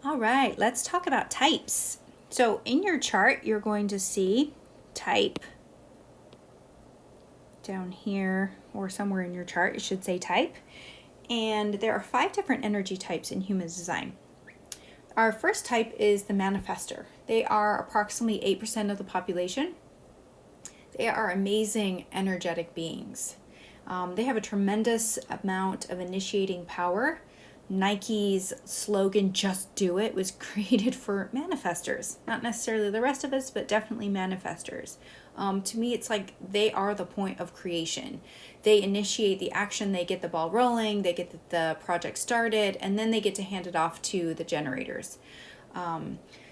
All right, let's talk about types. So in your chart, you're going to see type down here or somewhere in your chart. It should say type. And there are 5 different energy types in human design. Our first type is the manifester. They are approximately 8% of the population. They are amazing energetic beings. They have a tremendous amount of initiating power. Nike's slogan, "Just Do It," was created for manifestors. Not necessarily the rest of us, but definitely manifestors. To me, it's like they are the point of creation. They initiate the action, they get the ball rolling, they get the project started, and then they get to hand it off to the generators.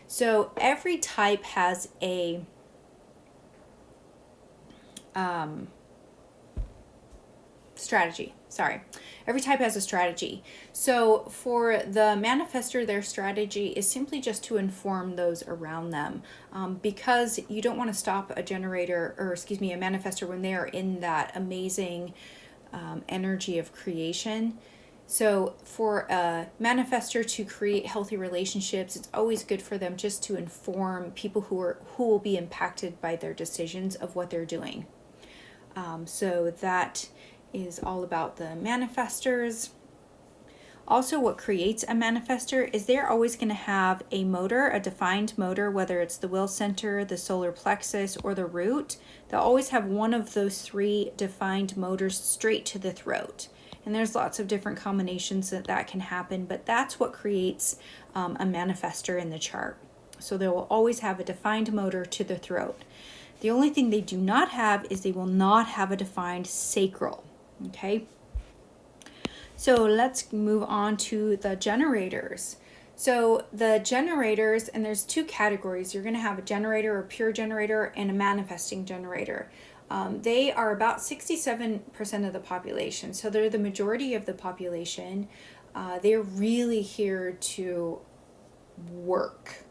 So every type has a strategy. Sorry. Every type has a strategy. So for the manifester, their strategy is simply just to inform those around them. Because you don't want to stop a generator, or excuse me, a manifester when they are in that amazing energy of creation. So for a manifester to create healthy relationships, it's always good for them just to inform people who will be impacted by their decisions of what they're doing. So that is all about the manifestors. Also, what creates a manifester is they're always going to have a motor, a defined motor, whether it's the will center, the solar plexus, or the root. They'll always have one of those 3 defined motors straight to the throat. And there's lots of different combinations that can happen, but that's what creates a manifester in the chart. So they will always have a defined motor to the throat. The only thing they do not have is they will not have a defined sacral. Okay, so let's move on to the generators. So the generators, and there's 2 categories. You're going to have a generator, a pure generator, and a manifesting generator. They are about 67% of the population, so they're the majority of the population. They're really here to work.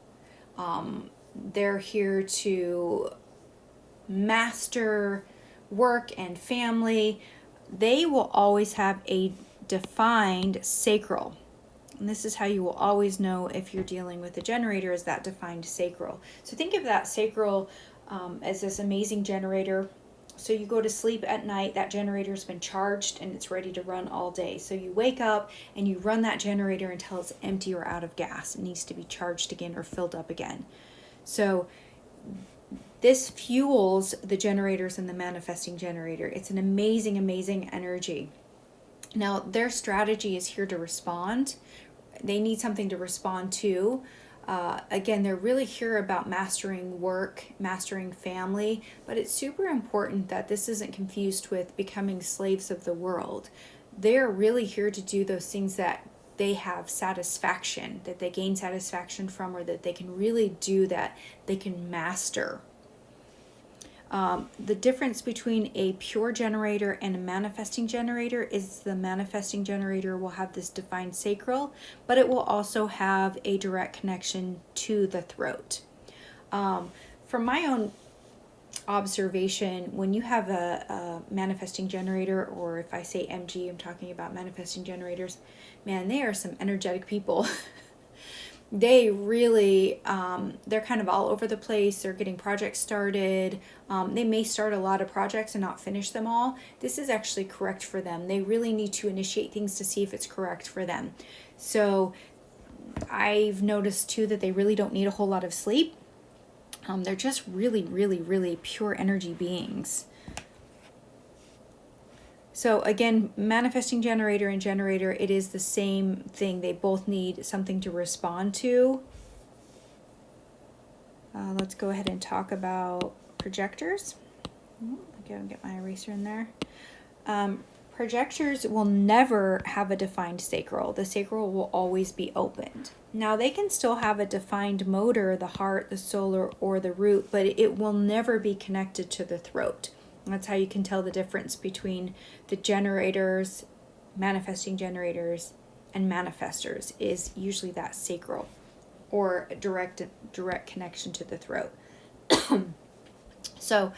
They're here to master work and family. They will always have a defined sacral. And this is how you will always know if you're dealing with a generator, is that defined sacral. So think of that sacral as this amazing generator. So you go to sleep at night, that generator's been charged and it's ready to run all day. So you wake up and you run that generator until it's empty or out of gas. It needs to be charged again or filled up again. So this fuels the generators and the manifesting generator. It's an amazing, amazing energy. Now, their strategy is here to respond. They need something to respond to. Again, they're really here about mastering work, mastering family, but it's super important that this isn't confused with becoming slaves of the world. They're really here to do those things that they have satisfaction, that they gain satisfaction from, or that they can really do, that they can master. The difference between a pure generator and a manifesting generator is the manifesting generator will have this defined sacral, but it will also have a direct connection to the throat. From my own observation, when you have a manifesting generator, or if I say MG, I'm talking about manifesting generators, man, they are some energetic people. They really, they're kind of all over the place. They're getting projects started. They may start a lot of projects and not finish them all. This is actually correct for them. They really need to initiate things to see if it's correct for them. So I've noticed too that they really don't need a whole lot of sleep. They're just really, really, really pure energy beings. So again, manifesting generator and generator, it is the same thing. They both need something to respond to. Let's go ahead and talk about projectors. Again, get my eraser in there. Projectors will never have a defined sacral. The sacral will always be opened. Now, they can still have a defined motor, the heart, the solar, or the root, but it will never be connected to the throat. That's how you can tell the difference between the generators, manifesting generators, and manifestors, is usually that sacral or direct connection to the throat. So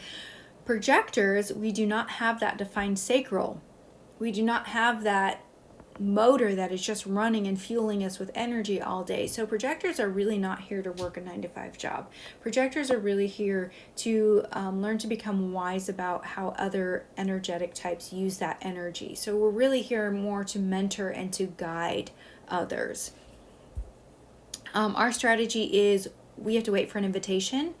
projectors, we do not have that defined sacral. We do not have that motor that is just running and fueling us with energy all day. So projectors are really not here to work a 9 to 5 job. Projectors are really here to learn to become wise about how other energetic types use that energy. So we're really here more to mentor and to guide others. Our strategy is we have to wait for an invitation.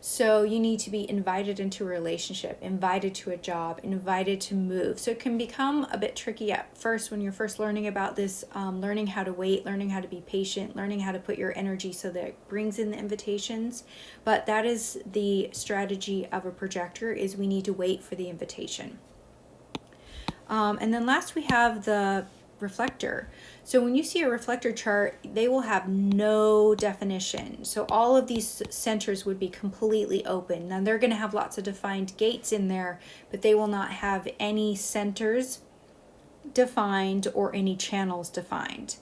So you need to be invited into a relationship, invited to a job, invited to move. So it can become a bit tricky at first when you're first learning about this, learning how to wait, learning how to be patient, learning how to put your energy so that it brings in the invitations. But that is the strategy of a projector, is we need to wait for the invitation. And then last we have the reflector. So when you see a reflector chart, they will have no definition. So all of these centers would be completely open. Now they're going to have lots of defined gates in there, but they will not have any centers defined or any channels defined.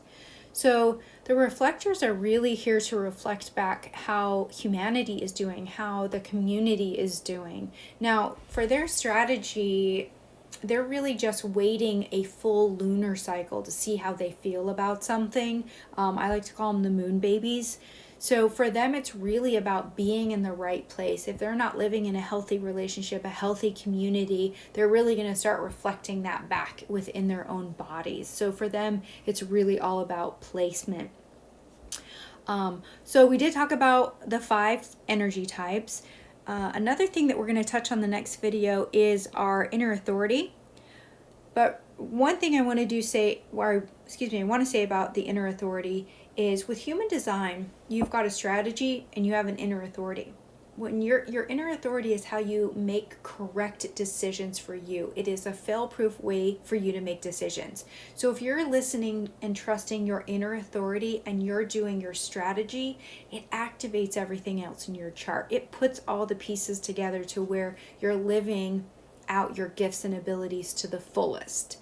So the reflectors are really here to reflect back how humanity is doing, how the community is doing. Now for their strategy, they're really just waiting a full lunar cycle to see how they feel about something. I like to call them the moon babies. So for them, it's really about being in the right place. If they're not living in a healthy relationship, a healthy community, they're really going to start reflecting that back within their own bodies. So for them, it's really all about placement. So we did talk about the 5 energy types. Another thing that we're going to touch on the next video is our inner authority. But one thing I want to say about the inner authority is with human design, you've got a strategy and you have an inner authority. When your inner authority is how you make correct decisions for you. It is a fail-proof way for you to make decisions. So if you're listening and trusting your inner authority and you're doing your strategy, it activates everything else in your chart. It puts all the pieces together to where you're living out your gifts and abilities to the fullest.